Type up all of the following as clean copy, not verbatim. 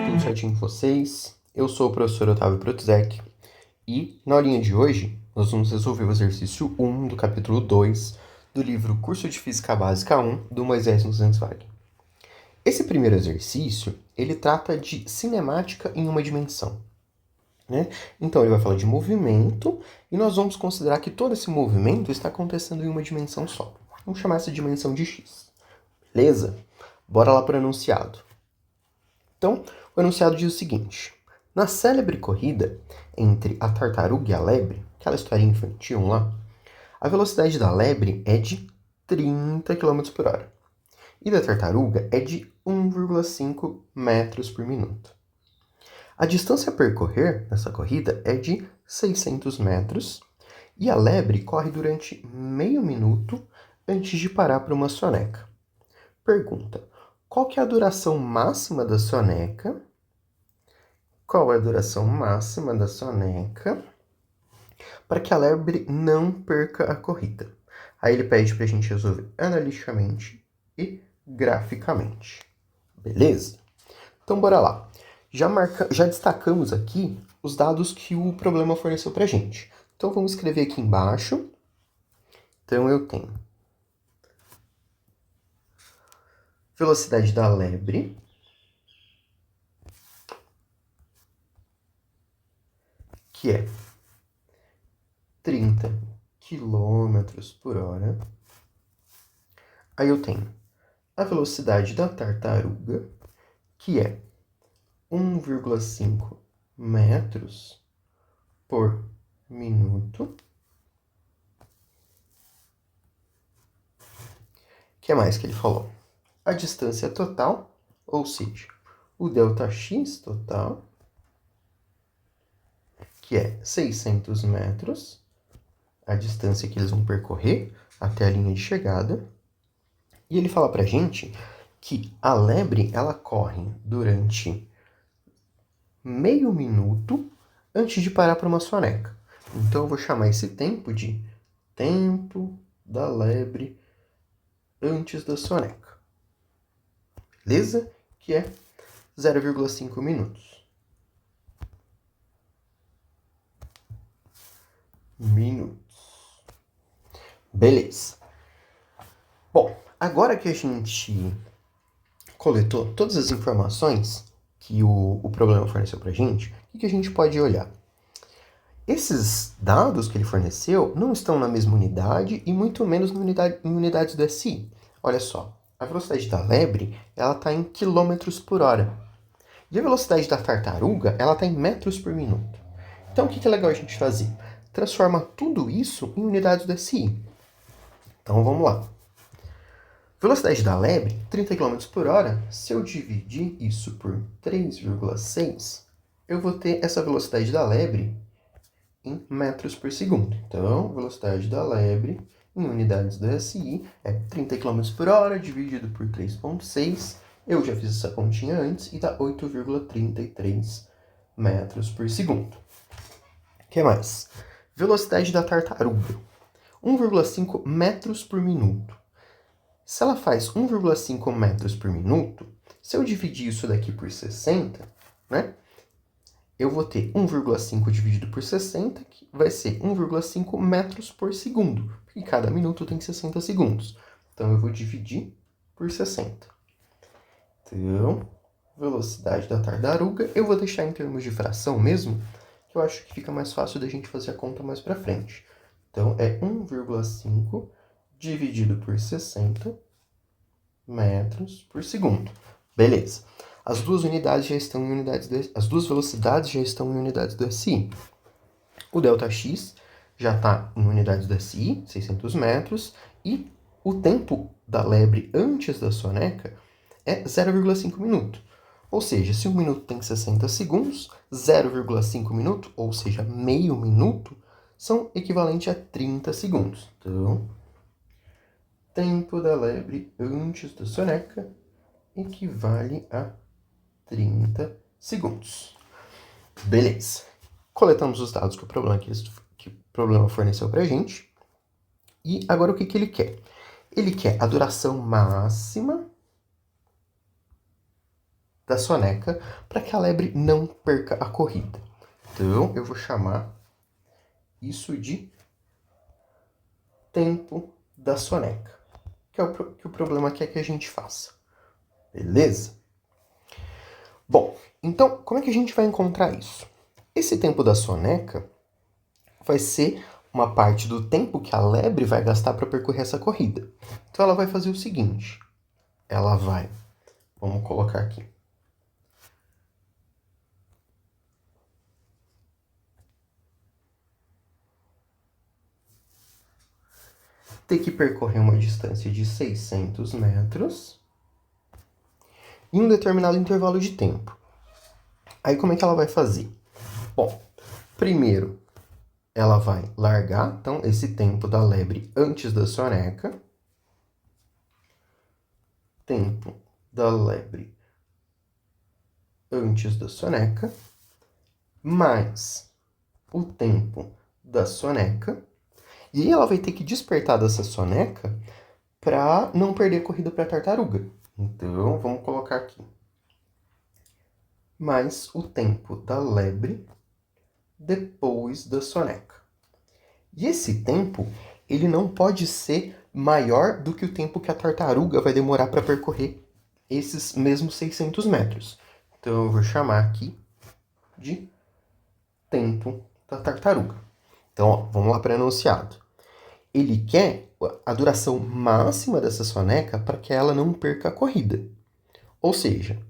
tudo certinho com vocês? Eu sou o professor Otávio Protuzek e na aulinha de hoje nós vamos resolver o exercício 1 do capítulo 2 do livro Curso de Física Básica 1 do Moisés Nussensweig. Esse primeiro exercício, ele trata de cinemática em uma dimensão, né? Então ele vai falar de movimento e nós vamos considerar que todo esse movimento está acontecendo em uma dimensão só. Vamos chamar essa dimensão de x. Beleza? Bora lá para o enunciado. Então, o enunciado diz o seguinte: na célebre corrida entre a tartaruga e a lebre, aquela historinha infantil lá, a velocidade da lebre é de 30 km por hora e da tartaruga é de 1,5 metros por minuto. A distância a percorrer nessa corrida é de 600 metros e a lebre corre durante meio minuto antes de parar para uma soneca. Pergunta: qual que é a duração máxima da soneca? Qual é a duração máxima da soneca para que a lebre não perca a corrida? Aí ele pede para a gente resolver analiticamente e graficamente. Beleza? Então bora lá. Já destacamos aqui os dados que o problema forneceu para a gente. Então vamos escrever aqui embaixo. Então eu tenho velocidade da lebre, que é 30 km por hora. Aí eu tenho a velocidade da tartaruga, que é 1,5 metros por minuto. O que mais que ele falou? A distância total, ou seja, o ΔX total, que é 600 metros, a distância que eles vão percorrer até a linha de chegada. E ele fala pra gente que a lebre, ela corre durante meio minuto antes de parar para uma soneca. Então eu vou chamar esse tempo de tempo da lebre antes da soneca. Beleza? Que é 0,5 minutos. Beleza. Bom, agora que a gente coletou todas as informações que o problema forneceu pra gente, o que a gente pode olhar? Esses dados que ele forneceu não estão na mesma unidade e muito menos em unidades do SI. Olha só, a velocidade da lebre está em quilômetros por hora. E a velocidade da tartaruga está em metros por minuto. Então o que é legal a gente fazer? Transforma tudo isso em unidades do SI. Então vamos lá. Velocidade da lebre, 30 km por hora. Se eu dividir isso por 3,6, eu vou ter essa velocidade da lebre em metros por segundo. Então, velocidade da lebre em unidades do SI é 30 km por hora dividido por 3,6. Eu já fiz essa continha antes e dá 8,33 metros por segundo. O que mais? Velocidade da tartaruga, 1,5 metros por minuto. Se ela faz 1,5 metros por minuto, se eu dividir isso daqui por 60, né? Eu vou ter 1,5 dividido por 60, que vai ser 1,5 metros por segundo, porque cada minuto tem 60 segundos. Então, eu vou dividir por 60. Então, velocidade da tartaruga, eu vou deixar em termos de fração mesmo, que eu acho que fica mais fácil da gente fazer a conta mais para frente. Então, é 1,5 dividido por 60 metros por segundo. Beleza. As duas unidades já estão em unidades as duas velocidades já estão em unidades do SI. O ΔX já está em unidades do SI, 600 metros, e o tempo da lebre antes da soneca é 0,5 minuto. Ou seja, se um minuto tem 60 segundos, 0,5 minuto, ou seja, meio minuto, são equivalentes a 30 segundos. Então, tempo da lebre antes da soneca equivale a 30 segundos. Beleza. Coletamos os dados que o problema forneceu pra gente. E agora o que ele quer? Ele quer a duração máxima da soneca para que a lebre não perca a corrida. Então, eu vou chamar isso de tempo da soneca, que é o problema que é que a gente faça. Beleza? Bom, então, como é que a gente vai encontrar isso? Esse tempo da soneca vai ser uma parte do tempo que a lebre vai gastar para percorrer essa corrida. Então, ela vai fazer o seguinte. Ela vai... Vamos colocar aqui. Ter que percorrer uma distância de 600 metros em um determinado intervalo de tempo. Aí, como é que ela vai fazer? Bom, primeiro, ela vai largar, então, esse tempo da lebre antes da soneca. Tempo da lebre antes da soneca, mais o tempo da soneca. E aí ela vai ter que despertar dessa soneca para não perder a corrida para a tartaruga. Então, vamos colocar aqui. Mais o tempo da lebre depois da soneca. E esse tempo, ele não pode ser maior do que o tempo que a tartaruga vai demorar para percorrer esses mesmos 600 metros. Então, eu vou chamar aqui de tempo da tartaruga. Então, ó, vamos lá para o enunciado. Ele quer a duração máxima dessa soneca para que ela não perca a corrida. Ou seja,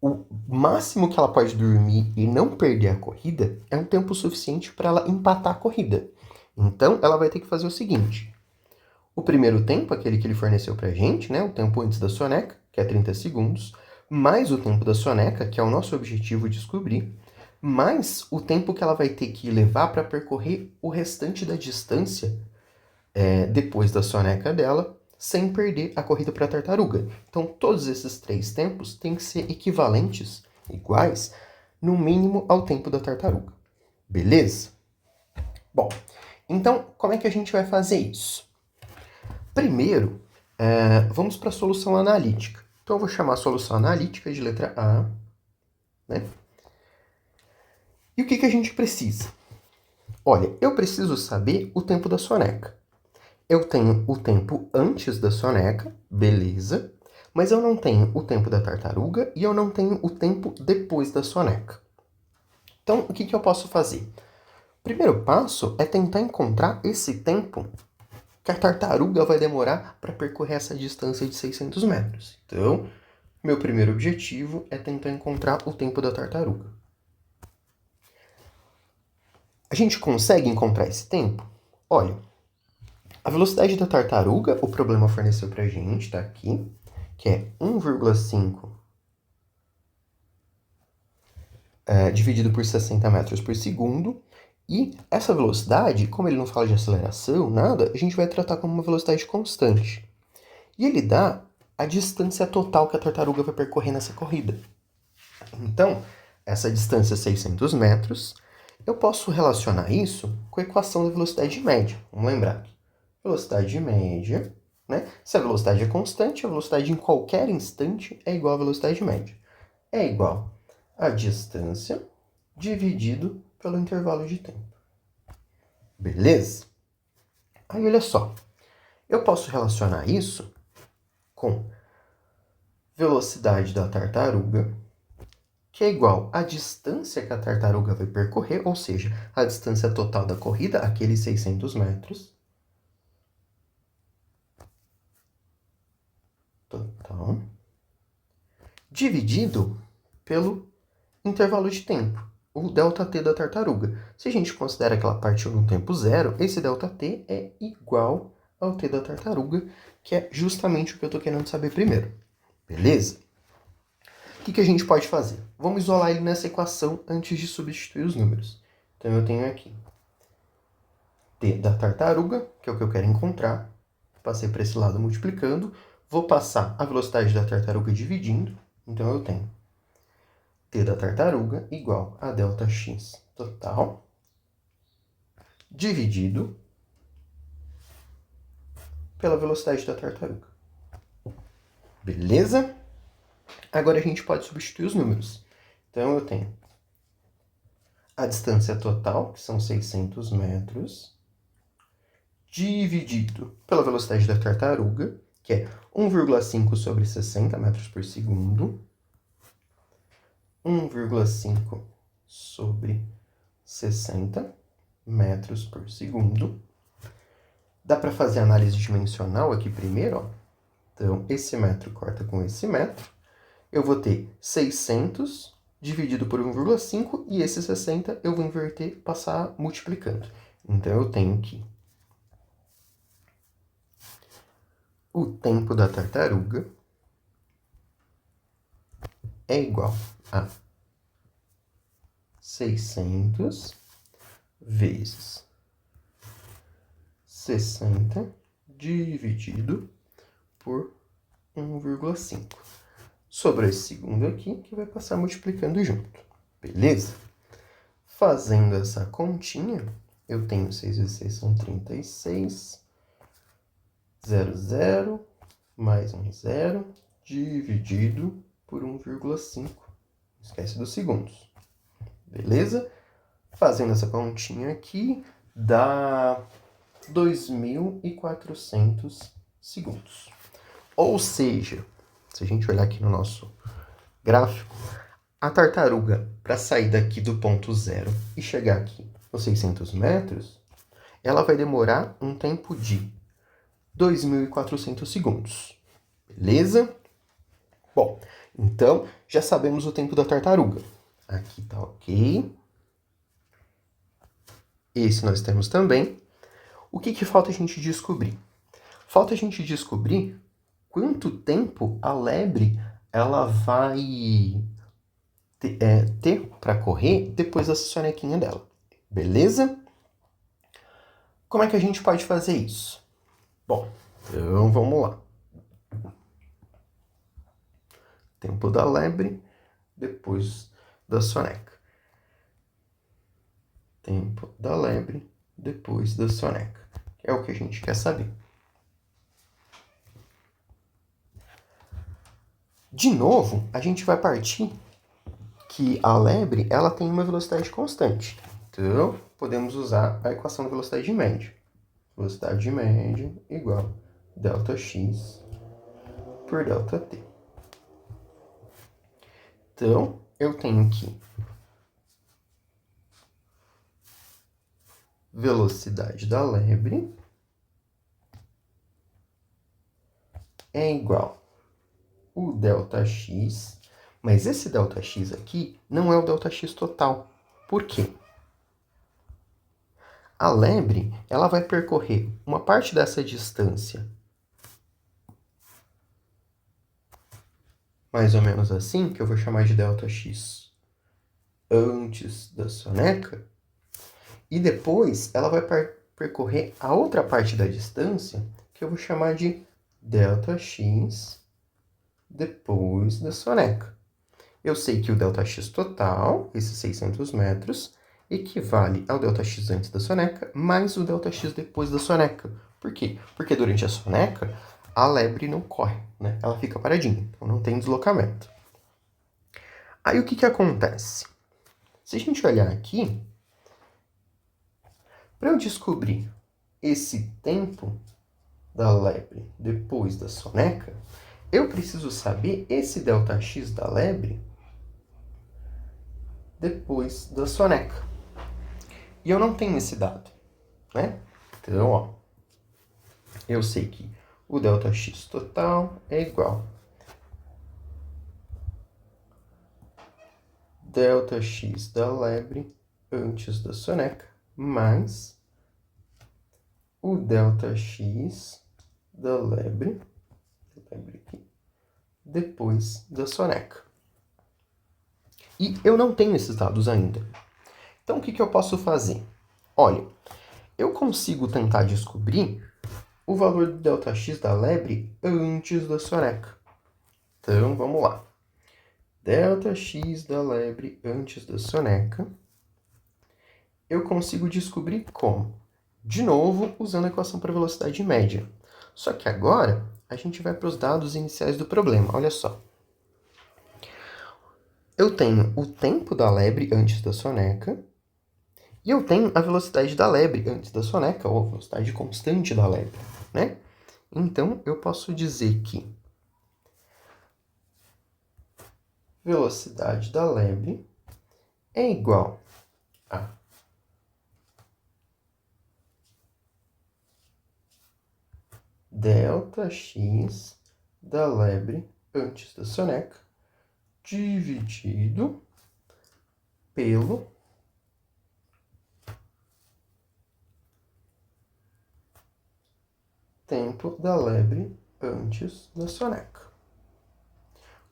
o máximo que ela pode dormir e não perder a corrida é um tempo suficiente para ela empatar a corrida. Então, ela vai ter que fazer o seguinte. O primeiro tempo, aquele que ele forneceu para a gente, né, o tempo antes da soneca, que é 30 segundos, mais o tempo da soneca, que é o nosso objetivo descobrir, mais o tempo que ela vai ter que levar para percorrer o restante da distância depois da soneca dela, sem perder a corrida para a tartaruga. Então, todos esses três tempos têm que ser equivalentes, iguais, no mínimo ao tempo da tartaruga. Beleza? Bom, então, como é que a gente vai fazer isso? Primeiro, vamos para a solução analítica. Então, eu vou chamar a solução analítica de letra A. Né? E o que a gente precisa? Olha, eu preciso saber o tempo da soneca. Eu tenho o tempo antes da soneca, beleza, mas eu não tenho o tempo da tartaruga e eu não tenho o tempo depois da soneca. Então, o que eu posso fazer? O primeiro passo é tentar encontrar esse tempo que a tartaruga vai demorar para percorrer essa distância de 600 metros. Então, meu primeiro objetivo é tentar encontrar o tempo da tartaruga. A gente consegue encontrar esse tempo? Olha, a velocidade da tartaruga, o problema forneceu pra gente, tá aqui, que é 1,5 dividido por 60 metros por segundo. E essa velocidade, como ele não fala de aceleração, nada, a gente vai tratar como uma velocidade constante. E ele dá a distância total que a tartaruga vai percorrer nessa corrida. Então, essa distância é 600 metros. Eu posso relacionar isso com a equação da velocidade média. Vamos lembrar aqui. Velocidade média, né? Se a velocidade é constante, a velocidade em qualquer instante é igual à velocidade média. É igual a distância dividido pelo intervalo de tempo. Beleza? Aí, olha só. Eu posso relacionar isso com velocidade da tartaruga, que é igual à distância que a tartaruga vai percorrer, ou seja, a distância total da corrida, aqueles 600 metros, total, dividido pelo intervalo de tempo, o ΔT da tartaruga. Se a gente considera que ela partiu no tempo zero, esse ΔT é igual ao T da tartaruga, que é justamente o que eu estou querendo saber primeiro. Beleza? O que a gente pode fazer? Vamos isolar ele nessa equação antes de substituir os números. Então, eu tenho aqui T da tartaruga, que é o que eu quero encontrar. Passei para esse lado multiplicando. Vou passar a velocidade da tartaruga dividindo. Então, eu tenho T da tartaruga igual a ΔX total dividido pela velocidade da tartaruga. Beleza? Agora a gente pode substituir os números. Então, eu tenho a distância total, que são 600 metros, dividido pela velocidade da tartaruga, que é 1,5 sobre 60 metros por segundo. 1,5 sobre 60 metros por segundo. Dá para fazer análise dimensional aqui primeiro, ó. Então, esse metro corta com esse metro. Eu vou ter 600 dividido por 1,5 e esse 60 eu vou inverter, passar multiplicando. Então, eu tenho que o tempo da tartaruga é igual a 600 vezes 60 dividido por 1,5. Sobrou esse segundo aqui, que vai passar multiplicando junto. Beleza? Fazendo essa continha, eu tenho 6 vezes 6 são 36. 0, mais um 0, dividido por 1,5. Esquece dos segundos. Beleza? Fazendo essa continha aqui, dá 2.400 segundos. Ou seja, se a gente olhar aqui no nosso gráfico, a tartaruga, para sair daqui do ponto 0 e chegar aqui nos 600 metros, ela vai demorar um tempo de 2.400 segundos. Beleza? Bom, então já sabemos o tempo da tartaruga. Aqui tá ok. Esse nós temos também. O que falta a gente descobrir? Falta a gente descobrir quanto tempo a lebre ela vai ter para correr depois dessa sonequinha dela. Beleza? Como é que a gente pode fazer isso? Bom, então vamos lá. Tempo da lebre depois da soneca. Tempo da lebre depois da soneca. É o que a gente quer saber. De novo, a gente vai partir que a lebre ela tem uma velocidade constante. Então, podemos usar a equação da velocidade de média. Velocidade de média igual a ΔX por ΔT. Então, eu tenho que velocidade da lebre é igual o ΔX, mas esse ΔX aqui não é o ΔX total. Por quê? A lebre ela vai percorrer uma parte dessa distância, mais ou menos assim, que eu vou chamar de ΔX antes da soneca, e depois ela vai percorrer a outra parte da distância, que eu vou chamar de ΔX depois da soneca. Eu sei que o ΔX total, esses 600 metros, equivale ao ΔX antes da soneca, mais o ΔX depois da soneca. Por quê? Porque durante a soneca, a lebre não corre, né? Ela fica paradinha, então não tem deslocamento. Aí o que acontece? Se a gente olhar aqui, para eu descobrir esse tempo da lebre depois da soneca, eu preciso saber esse ΔX da lebre depois da soneca. E eu não tenho esse dado, né? Então, ó, eu sei que o ΔX total é igual ΔX da lebre antes da soneca mais o ΔX da lebre aqui, depois da soneca. E eu não tenho esses dados ainda. Então, o que eu posso fazer? Olha, eu consigo tentar descobrir o valor do ΔX da lebre antes da soneca. Então, vamos lá. ΔX da lebre antes da soneca, eu consigo descobrir como? De novo, usando a equação para velocidade média. Só que agora, a gente vai para os dados iniciais do problema. Olha só. eu tenho o tempo da lebre antes da soneca e eu tenho a velocidade da lebre antes da soneca, ou a velocidade constante da lebre, né? Então, eu posso dizer que velocidade da lebre é igual a delta x da lebre antes da soneca dividido pelo tempo da lebre antes da soneca.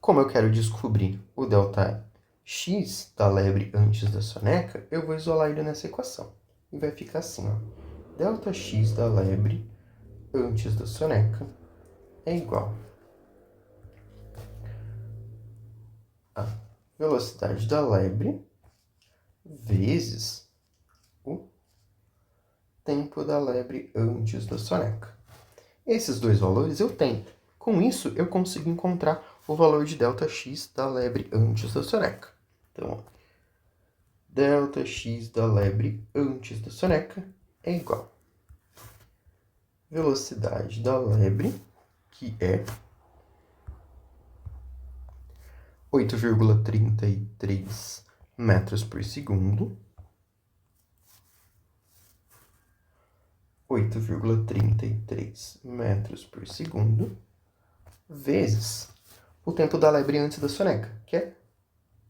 Como eu quero descobrir o delta x da lebre antes da soneca, eu vou isolar ele nessa equação. E vai ficar assim, ó. Delta x da lebre antes da soneca é igual a velocidade da lebre vezes o tempo da lebre antes da soneca. Esses dois valores eu tenho. Com isso, eu consigo encontrar o valor de ΔX da lebre antes da soneca. Então, ó, ΔX da lebre antes da soneca é igual a velocidade da lebre, que é 8,33 metros por segundo, 8,33 metros por segundo, vezes o tempo da lebre antes da soneca, que é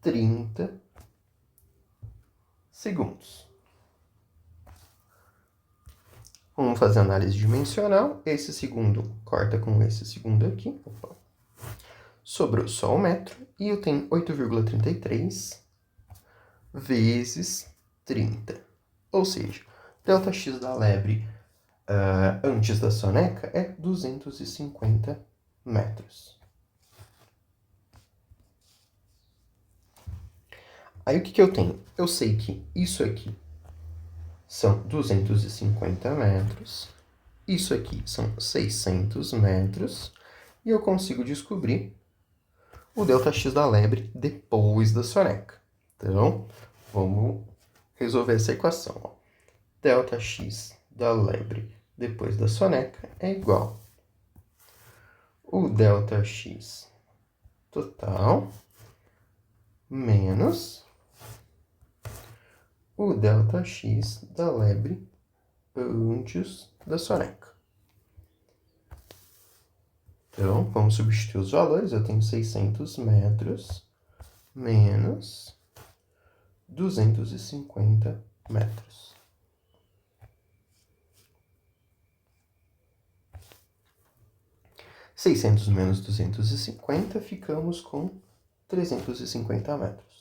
30 segundos. Vamos fazer análise dimensional. Esse segundo corta com esse segundo aqui. Opa. Sobrou só 1 metro. E eu tenho 8,33 vezes 30. Ou seja, ΔX da lebre antes da soneca é 250 metros. Aí o que eu tenho? Eu sei que isso aqui são 250 metros, isso aqui são 600 metros, e eu consigo descobrir o ΔX da lebre depois da soneca. Então, vamos resolver essa equação. Ó. ΔX da lebre depois da soneca é igual o ΔX total menos o ΔX da lebre antes da soneca. Então, vamos substituir os valores. Eu tenho 600 metros menos 250 metros. (600 menos 250, ficamos com 350 metros.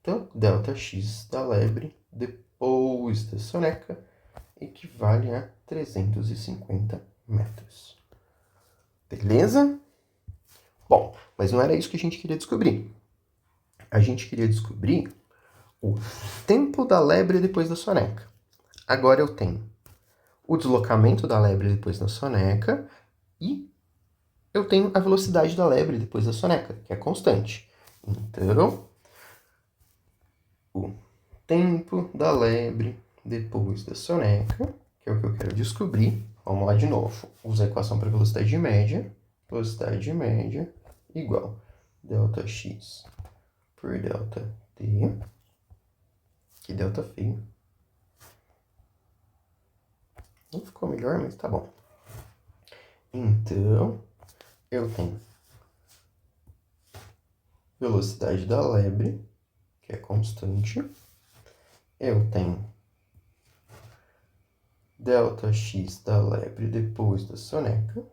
Então, ΔX da lebre depois da soneca equivale a 350 metros. Beleza? Bom, mas não era isso que a gente queria descobrir. A gente queria descobrir o tempo da lebre depois da soneca. Agora eu tenho o deslocamento da lebre depois da soneca e eu tenho a velocidade da lebre depois da soneca, que é constante. Então, o tempo da lebre depois da soneca, que é o que eu quero descobrir. Vamos lá de novo. Usa a equação para velocidade média. Velocidade média igual ΔX por ΔT. Que delta feio. Não ficou melhor, mas tá bom. Então, eu tenho velocidade da lebre, que é constante. Eu tenho ΔX da lebre depois da soneca,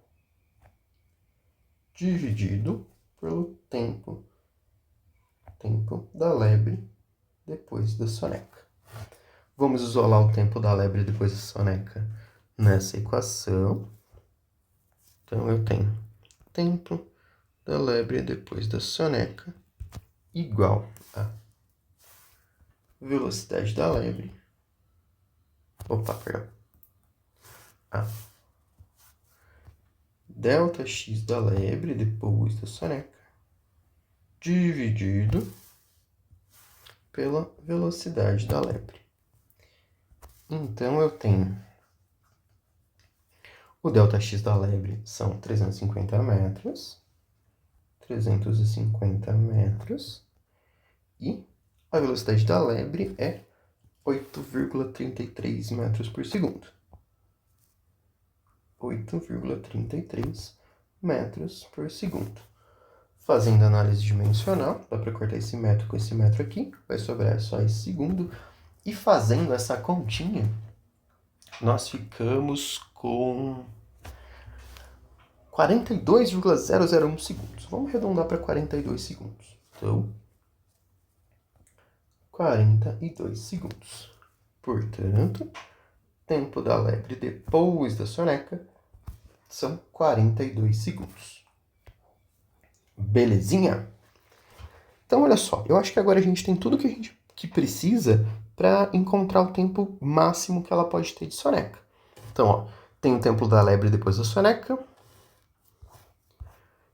dividido pelo tempo da lebre depois da soneca. Vamos isolar o tempo da lebre depois da soneca nessa equação. Então, eu tenho tempo da lebre depois da soneca igual a velocidade da lebre. A Δx da lebre depois da soneca dividido pela velocidade da lebre. Então, eu tenho o Δx da lebre são 350 metros. 350 metros. E a velocidade da lebre é 8,33 metros por segundo. 8,33 metros por segundo. Fazendo análise dimensional, dá para cortar esse metro com esse metro aqui, vai sobrar só esse segundo. E fazendo essa continha, nós ficamos com 42,001 segundos. Vamos arredondar para 42 segundos. Então, 42 segundos. Portanto, tempo da lebre depois da soneca são 42 segundos. Belezinha? Então, olha só. Eu acho que agora a gente tem tudo que a gente precisa para encontrar o tempo máximo que ela pode ter de soneca. Então, ó, tem o tempo da lebre depois da soneca.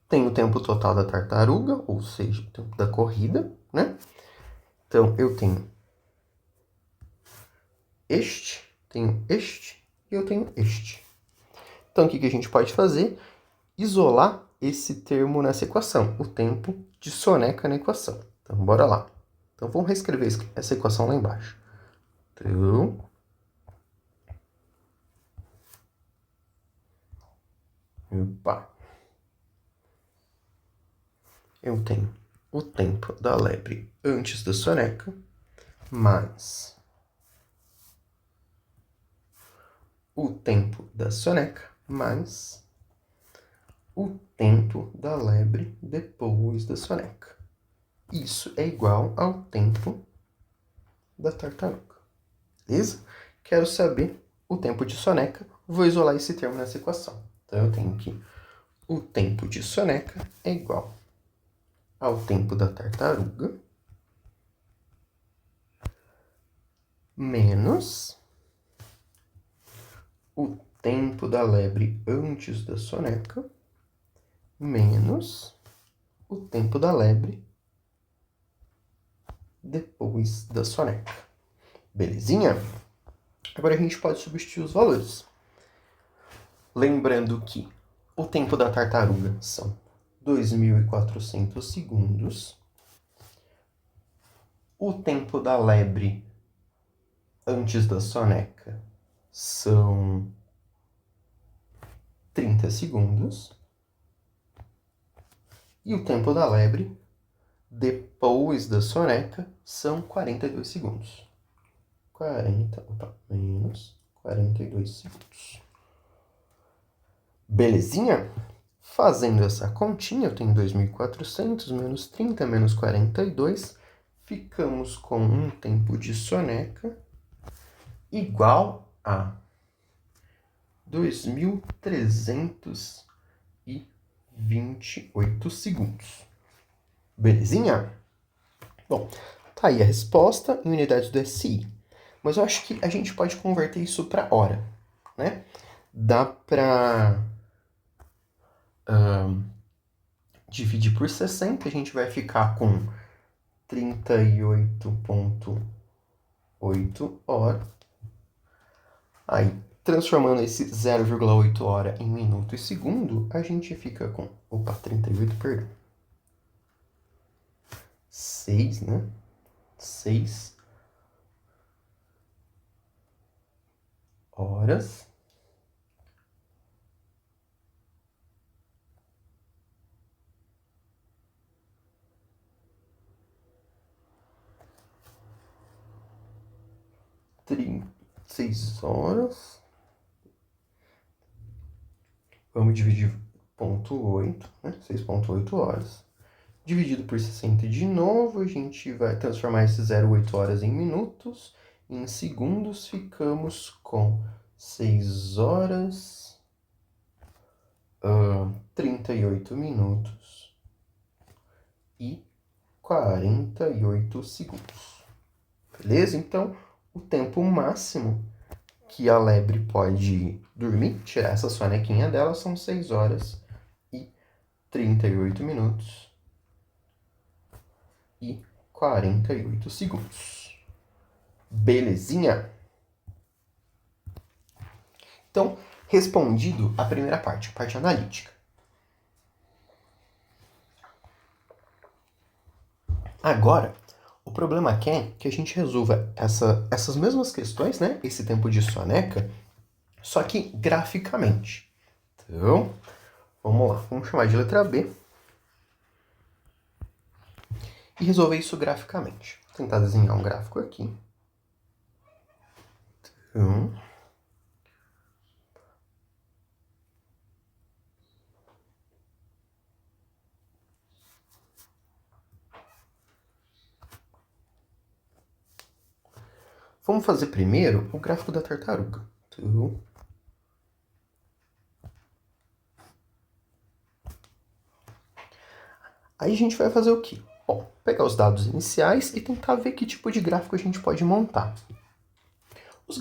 Tem o tempo total da tartaruga, ou seja, o tempo da corrida, né? Então, eu tenho este e eu tenho este. Então, o que a gente pode fazer? Isolar esse termo nessa equação, o tempo de soneca na equação. Então, bora lá. Então, vamos reescrever essa equação lá embaixo. Então, eu tenho o tempo da lebre antes da soneca, mais o tempo da soneca, mais o tempo da lebre depois da soneca. Isso é igual ao tempo da tartaruga. Beleza? Quero saber o tempo de soneca. Vou isolar esse termo nessa equação. Então, eu tenho que o tempo de soneca é igual ao tempo da tartaruga menos o tempo da lebre antes da soneca menos o tempo da lebre depois da soneca. Belezinha? Agora a gente pode substituir os valores. Lembrando que o tempo da tartaruga são 2.400 segundos. O tempo da lebre antes da soneca são 30 segundos. E o tempo da lebre depois da soneca são 42 segundos. Menos 42 segundos. Belezinha? Fazendo essa continha, eu tenho 2.400 menos 30 menos 42. Ficamos com um tempo de soneca igual a 2.328 segundos. Belezinha? Bom, tá aí a resposta em unidades do SI. Mas eu acho que a gente pode converter isso para hora, né? Dá para dividir por 60, a gente vai ficar com 38,8 horas. Aí, transformando esse 0,8 hora em minuto e segundo, a gente fica com... 38, perdão. 6, né? 6 horas. Seis horas. Vamos dividir 0,8, né? 6,8 horas. Dividido por 60 de novo, a gente vai transformar esses 0,8 horas em minutos. Em segundos, ficamos com 6 horas, 38 minutos e 48 segundos. Beleza? Então, o tempo máximo que a lebre pode dormir, tirar essa sonequinha dela, são 6 horas e 38 minutos e 48 segundos. Belezinha? Então, respondido a primeira parte, a parte analítica. Agora, o problema quer que a gente resolva essas mesmas questões, né? Esse tempo de soneca, só que graficamente. Então, vamos lá. Vamos chamar de letra B. E resolver isso graficamente. Vou tentar desenhar um gráfico aqui. Então, vamos fazer primeiro o gráfico da tartaruga. Então, aí a gente vai fazer o quê? Bom, pegar os dados iniciais e tentar ver que tipo de gráfico a gente pode montar. Os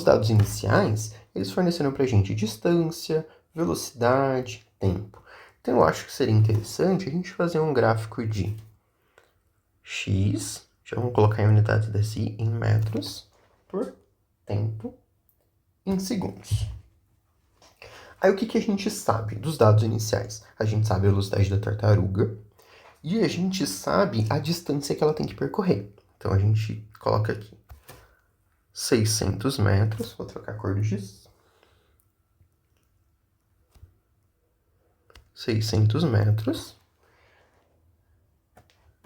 dados iniciais, eles forneceram pra gente distância, velocidade, tempo. Então eu acho que seria interessante a gente fazer um gráfico de x, já vamos colocar em unidades da SI, em metros, por tempo, em segundos. Aí o que a gente sabe dos dados iniciais? A gente sabe a velocidade da tartaruga e a gente sabe a distância que ela tem que percorrer. Então a gente coloca aqui 600 metros, vou trocar a cor do giz. 600 metros.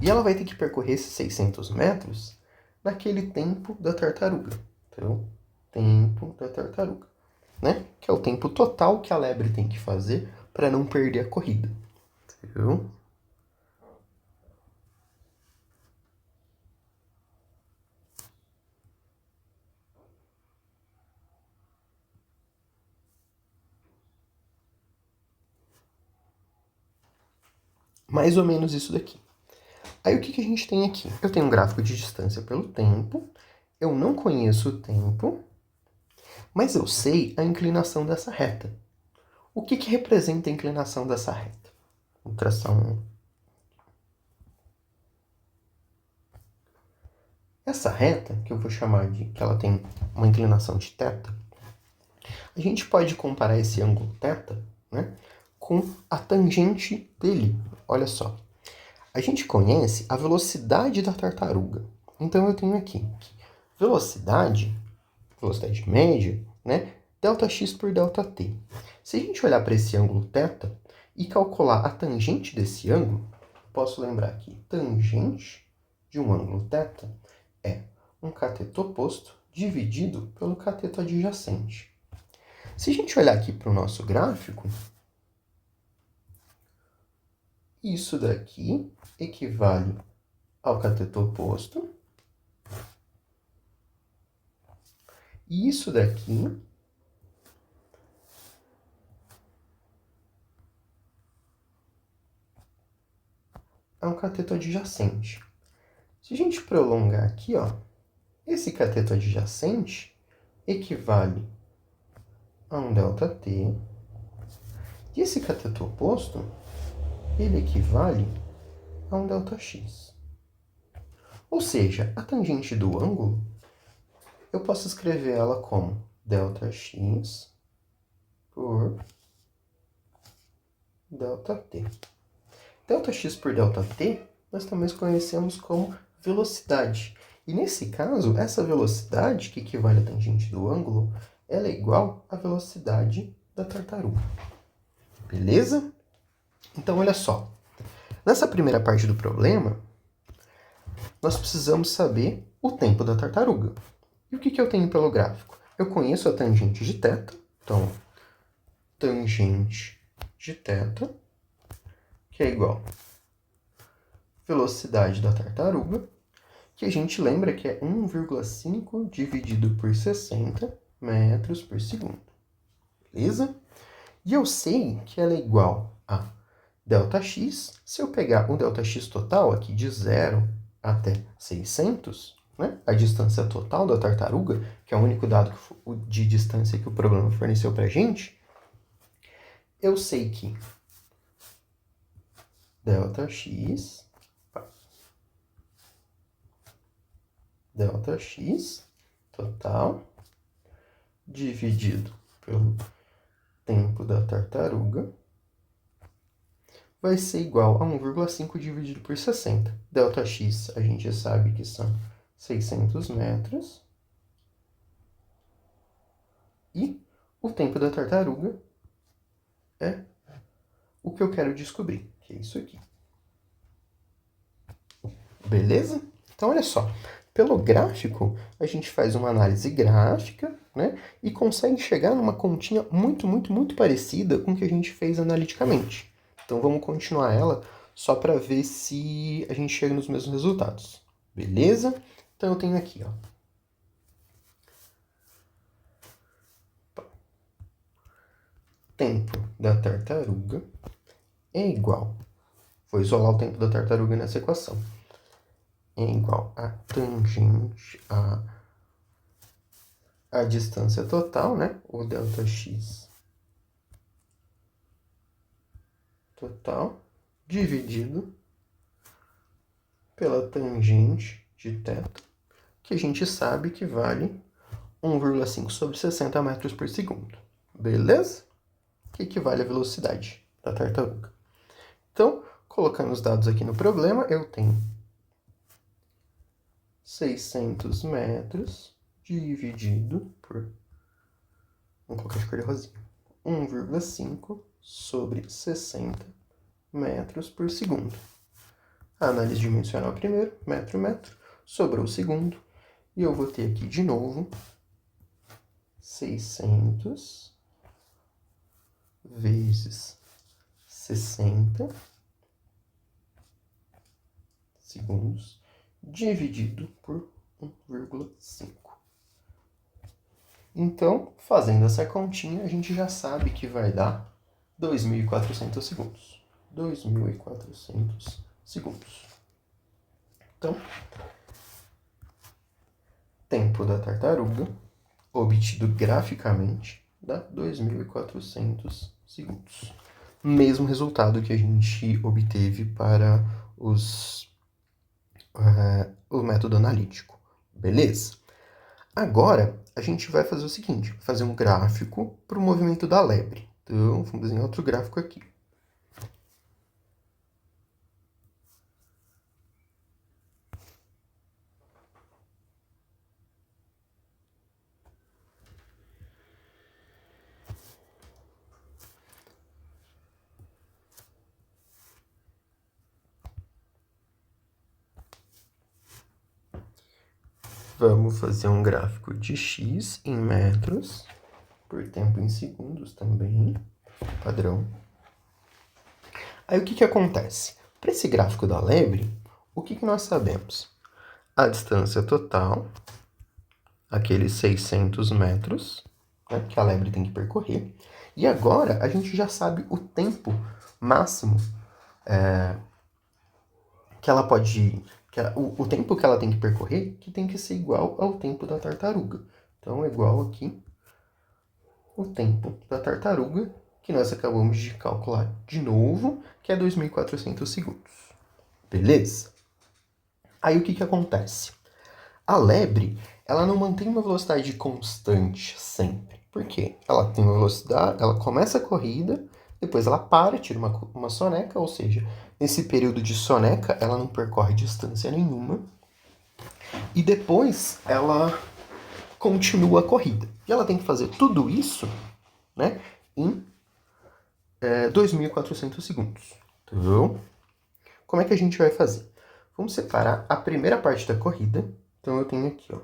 E ela vai ter que percorrer esses 600 metros naquele tempo da tartaruga. Então, tempo da tartaruga, né? Que é o tempo total que a lebre tem que fazer para não perder a corrida. Então, mais ou menos isso daqui. Aí o que a gente tem aqui? Eu tenho um gráfico de distância pelo tempo, eu não conheço o tempo, mas eu sei a inclinação dessa reta. O que representa a inclinação dessa reta? Vou traçar Essa reta, que eu vou chamar de que ela tem uma inclinação de θ, a gente pode comparar esse ângulo θ, né, com a tangente dele. Olha só. A gente conhece a velocidade da tartaruga. Então eu tenho aqui velocidade média, né, ΔX por ΔT. Se a gente olhar para esse ângulo θ e calcular a tangente desse ângulo, posso lembrar que tangente de um ângulo θ é um cateto oposto dividido pelo cateto adjacente. Se a gente olhar aqui para o nosso gráfico, isso daqui equivale ao cateto oposto. E isso daqui é um cateto adjacente. Se a gente prolongar aqui, ó, esse cateto adjacente equivale a um ΔT. E esse cateto oposto, ele equivale a um ΔX. Ou seja, a tangente do ângulo, eu posso escrever ela como ΔX por ΔT. ΔX por ΔT, nós também conhecemos como velocidade. E nesse caso, essa velocidade, que equivale à tangente do ângulo, ela é igual à velocidade da tartaruga. Beleza? Então, olha só. Nessa primeira parte do problema, nós precisamos saber o tempo da tartaruga. E o que eu tenho pelo gráfico? Eu conheço a tangente de θ, então, tangente de θ, que é igual velocidade da tartaruga, que a gente lembra que é 1,5 dividido por 60 metros por segundo. Beleza? E eu sei que ela é igual a ΔX. Se eu pegar o ΔX total aqui de 0 até 600 né, a distância total da tartaruga, que é o único dado de distância que o problema forneceu para a gente, eu sei que ΔX total dividido pelo tempo da tartaruga vai ser igual a 1,5 dividido por 60. ΔX a gente sabe que são 600 metros. E o tempo da tartaruga é o que eu quero descobrir, que é isso aqui. Beleza? Então, olha só. Pelo gráfico, a gente faz uma análise gráfica, né? E consegue chegar numa continha muito, muito, muito parecida com o que a gente fez analiticamente. Então, vamos continuar ela só para ver se a gente chega nos mesmos resultados. Beleza? Então, eu tenho aqui, ó. Tempo da tartaruga é igual. Vou isolar o tempo da tartaruga nessa equação. É igual a tangente a distância total, né? O ΔX total dividido pela tangente de θ, que a gente sabe que vale 1,5 sobre 60 metros por segundo. Beleza? Que equivale à velocidade da tartaruga. Então, colocando os dados aqui no problema, eu tenho 600 metros dividido por, vamos colocar de cor de rosinha, 1,5 sobre 60 metros por segundo. A análise dimensional primeiro, metro, sobrou o segundo, e eu vou ter aqui de novo 600 vezes 60 segundos dividido por 1,5. Então, fazendo essa continha, a gente já sabe que vai dar 2.400 segundos. 2.400 segundos. Então, tempo da tartaruga, obtido graficamente, dá 2.400 segundos. Mesmo resultado que a gente obteve para o método analítico. Beleza? Agora, a gente vai fazer o seguinte, fazer um gráfico para o movimento da lebre. Então, vamos desenhar outro gráfico aqui. Vamos fazer um gráfico de x em metros, por tempo em segundos também, padrão. Aí o que acontece? Para esse gráfico da lebre, o que nós sabemos? A distância total, aqueles 600 metros, né, que a lebre tem que percorrer. E agora a gente já sabe o tempo máximo que ela pode... o tempo que ela tem que percorrer, que tem que ser igual ao tempo da tartaruga. Então, é igual aqui o tempo da tartaruga, que nós acabamos de calcular de novo, que é 2.400 segundos. Beleza? Aí, o que acontece? A lebre, ela não mantém uma velocidade constante sempre. Por quê? Ela tem uma velocidade, ela começa a corrida, depois ela para, tira uma soneca, ou seja, nesse período de soneca, ela não percorre distância nenhuma. E depois ela continua a corrida. E ela tem que fazer tudo isso, né, em 2.400 segundos. Então, como é que a gente vai fazer? Vamos separar a primeira parte da corrida. Então, eu tenho aqui, ó,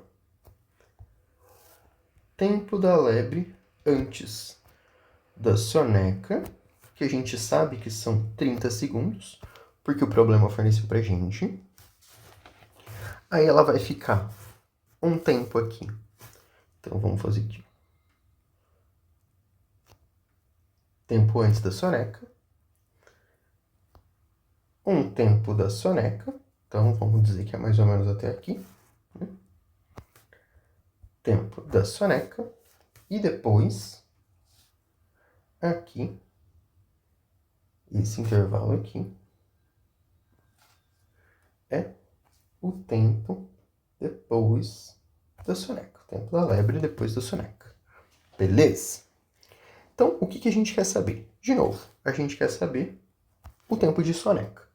tempo da lebre antes da soneca, que a gente sabe que são 30 segundos, porque o problema forneceu pra gente. Aí ela vai ficar um tempo aqui. Então, vamos fazer aqui. Tempo antes da soneca. Um tempo da soneca. Então, vamos dizer que é mais ou menos até aqui. Né? tempo da soneca e depois aqui, esse intervalo aqui, é o tempo depois da soneca. O tempo da lebre depois da soneca. Beleza? Então, o que a gente quer saber? De novo, a gente quer saber o tempo de soneca.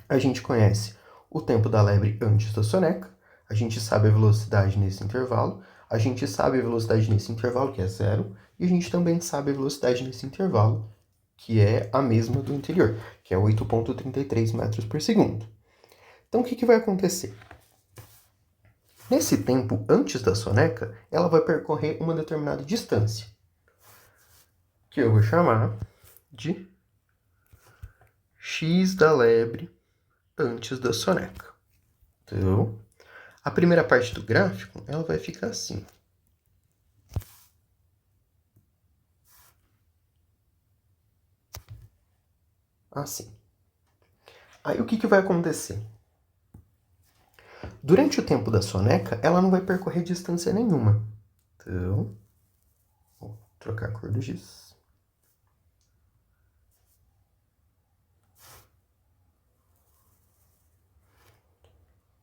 A gente conhece o tempo da lebre antes da soneca, a gente sabe a velocidade nesse intervalo, a gente sabe a velocidade nesse intervalo, que é 0, e a gente também sabe a velocidade nesse intervalo, que é a mesma do anterior, que é 8,33 metros por segundo. Então, o que vai acontecer? Nesse tempo antes da soneca, ela vai percorrer uma determinada distância, que eu vou chamar de x da lebre antes da soneca. Então, a primeira parte do gráfico, ela vai ficar assim. Assim. Aí o que vai acontecer? Durante o tempo da soneca, ela não vai percorrer distância nenhuma. Então, vou trocar a cor do giz.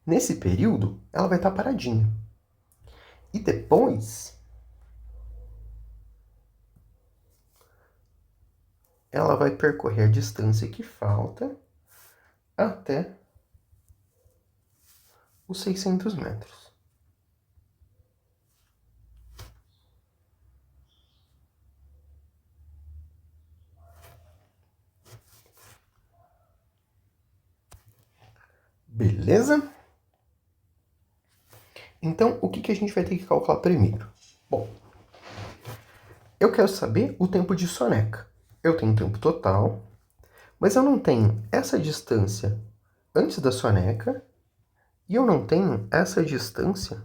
Nesse período, ela vai estar paradinha. E depois, ela vai percorrer a distância que falta até os 600 metros. Beleza? Então, o que a gente vai ter que calcular primeiro? Bom, eu quero saber o tempo de soneca. Eu tenho tempo total, mas eu não tenho essa distância antes da soneca e eu não tenho essa distância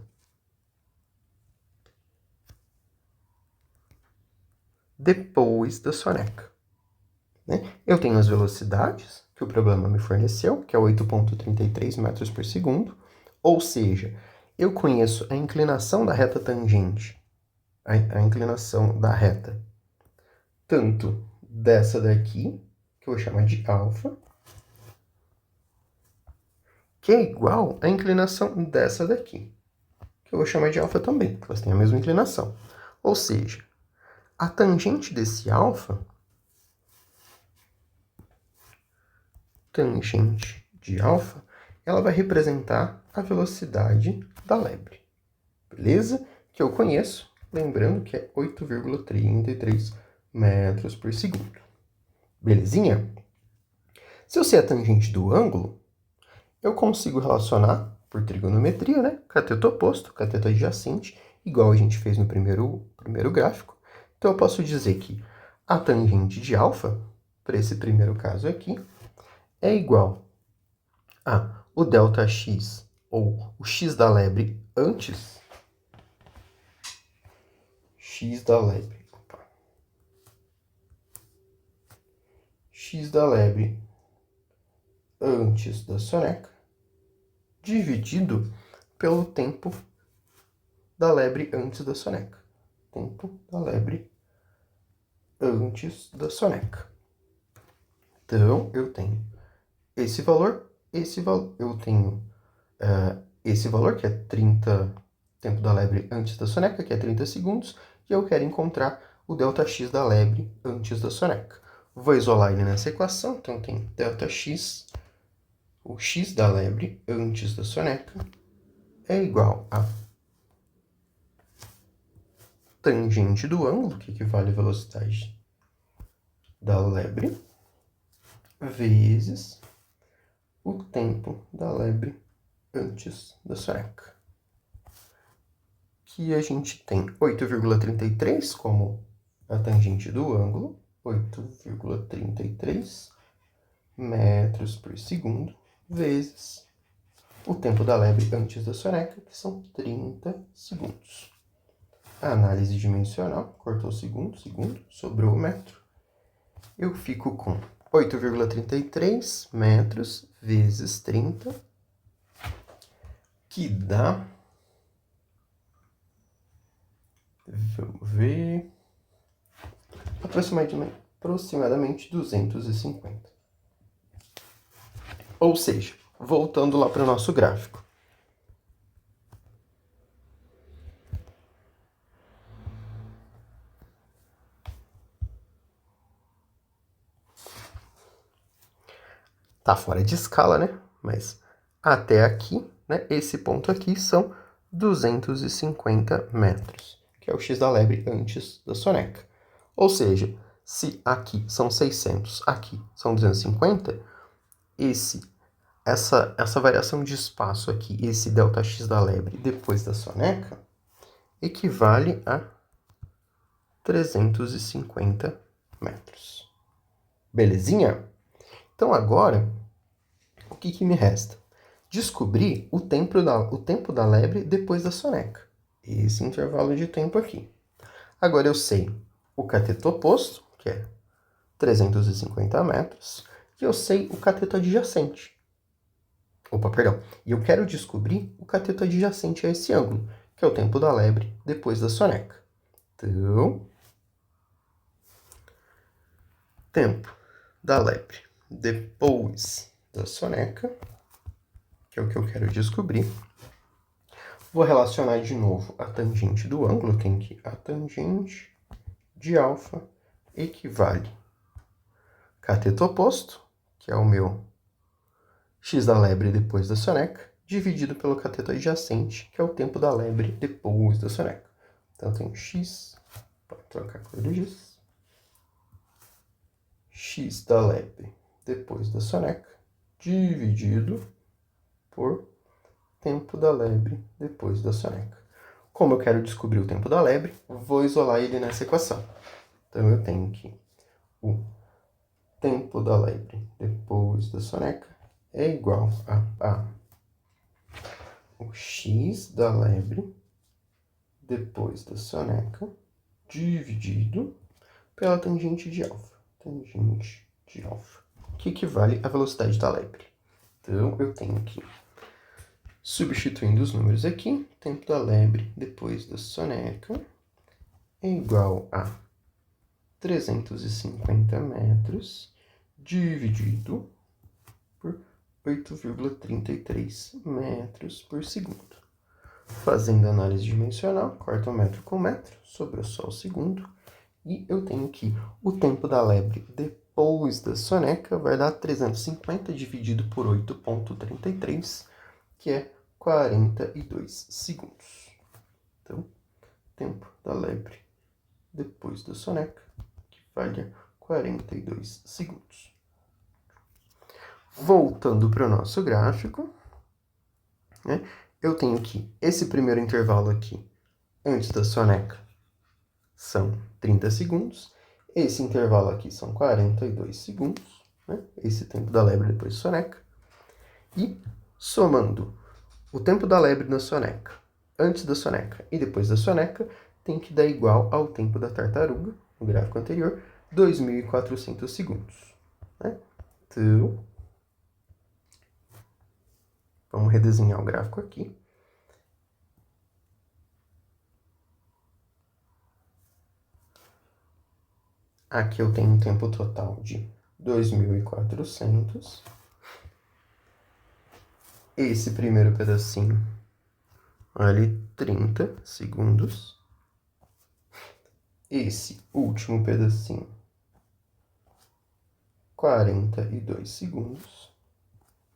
depois da soneca. Né? Eu tenho as velocidades que o problema me forneceu, que é 8,33 metros por segundo, ou seja, eu conheço a inclinação da reta tangente, a inclinação da reta, tanto dessa daqui, que eu vou chamar de alfa, que é igual à inclinação dessa daqui, que eu vou chamar de alfa também, porque elas têm a mesma inclinação. Ou seja, a tangente desse alfa, tangente de alfa, ela vai representar a velocidade da lebre. Beleza? Que eu conheço, lembrando que é 8,33 metros por segundo. Belezinha? Se eu sei a tangente do ângulo, eu consigo relacionar por trigonometria, né? Cateto oposto, cateto adjacente, igual a gente fez no primeiro gráfico. Então, eu posso dizer que a tangente de alfa, para esse primeiro caso aqui, é igual a o ΔX, ou o x da lebre antes, x da lebre, x da lebre antes da soneca, dividido pelo tempo da lebre antes da soneca. Tempo da lebre antes da soneca. Então, eu tenho esse valor, eu tenho esse valor, que é 30, tempo da lebre antes da soneca, que é 30 segundos, e eu quero encontrar o ΔX da lebre antes da soneca. Vou isolar ele nessa equação, então eu tenho ΔX, o x da lebre antes da soneca, é igual a tangente do ângulo, que equivale à velocidade da lebre, vezes o tempo da lebre antes da soneca. Que a gente tem 8,33 como a tangente do ângulo, 8,33 metros por segundo, vezes o tempo da lebre antes da soneca, que são 30 segundos. A análise dimensional, cortou segundo, sobrou o metro. Eu fico com 8,33 metros vezes 30, que dá Vamos ver. Aproximadamente 250. Ou seja, voltando lá para o nosso gráfico. Tá fora de escala, né? Mas até aqui, né? Esse ponto aqui são 250 metros, que é o x da lebre antes da soneca. Ou seja, se aqui são 600, aqui são 250, essa variação de espaço aqui, esse ΔX da lebre depois da soneca, equivale a 350 metros. Belezinha? Então agora, o que me resta? Descobrir o tempo da lebre depois da soneca. Esse intervalo de tempo aqui. Agora eu sei o cateto oposto, que é 350 metros, e eu sei o cateto adjacente. Opa, perdão. E eu quero descobrir o cateto adjacente a esse ângulo, que é o tempo da lebre depois da soneca. Então, tempo da lebre depois da soneca, que é o que eu quero descobrir. Vou relacionar de novo a tangente do ângulo, tem que a tangente de alfa equivale cateto oposto, que é o meu x da lebre depois da soneca, dividido pelo cateto adjacente, que é o tempo da lebre depois da soneca. Então, eu tenho x, pode trocar a cor do giz, x da lebre depois da soneca, dividido por tempo da lebre depois da soneca. Como eu quero descobrir o tempo da lebre, vou isolar ele nessa equação. Então, eu tenho que o tempo da lebre depois da soneca é igual a o x da lebre depois da soneca dividido pela tangente de alfa. Tangente de alfa, que equivale à velocidade da lebre. Então, eu tenho que, substituindo os números aqui, tempo da lebre depois da soneca é igual a 350 metros dividido por 8,33 metros por segundo. Fazendo análise dimensional, corta o metro com metro, sobrou só o segundo. E eu tenho que o tempo da lebre depois da soneca vai dar 350 dividido por 8,33, que é 42 segundos. Então, tempo da lebre depois da soneca, que vale a 42 segundos. Voltando para o nosso gráfico, né, eu tenho que esse primeiro intervalo aqui, antes da soneca, são 30 segundos. Esse intervalo aqui são 42 segundos, né? Esse tempo da lebre depois da soneca. E somando o tempo da lebre na soneca, antes da soneca e depois da soneca, tem que dar igual ao tempo da tartaruga, no gráfico anterior, 2.400 segundos. Né? Então, vamos redesenhar o gráfico aqui. Aqui eu tenho um tempo total de 2.400. Esse primeiro pedacinho, ali 30 segundos. Esse último pedacinho, 42 segundos.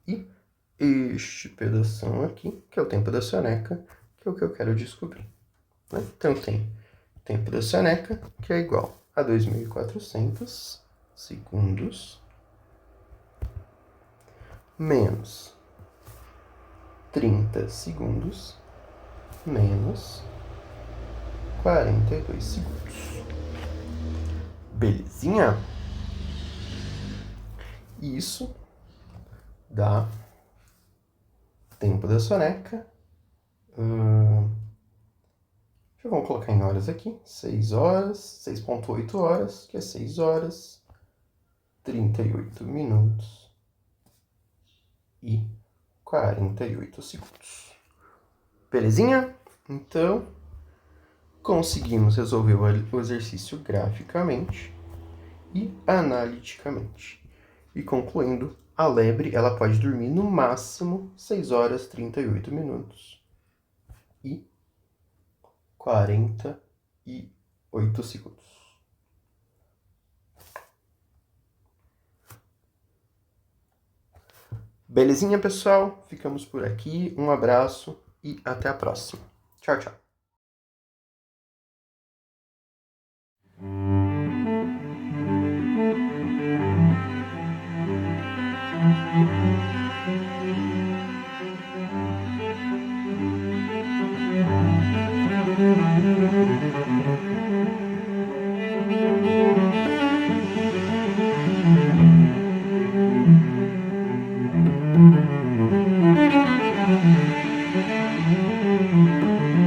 E este pedaço aqui, que é o tempo da soneca, que é o que eu quero descobrir. Né? Então, tem tempo da soneca, que é igual a 2.400 segundos, menos 30 segundos, menos 42 segundos. Belezinha? Isso dá tempo da soneca. Vamos colocar em horas aqui. 6 horas, 6,8 horas, que é 6 horas, 38 minutos e 48 segundos. Belezinha? Então, conseguimos resolver o exercício graficamente e analiticamente. E concluindo, a lebre ela pode dormir no máximo 6 horas 38 minutos e 48 segundos. Belezinha, pessoal? Ficamos por aqui. Um abraço e até a próxima. Tchau, tchau.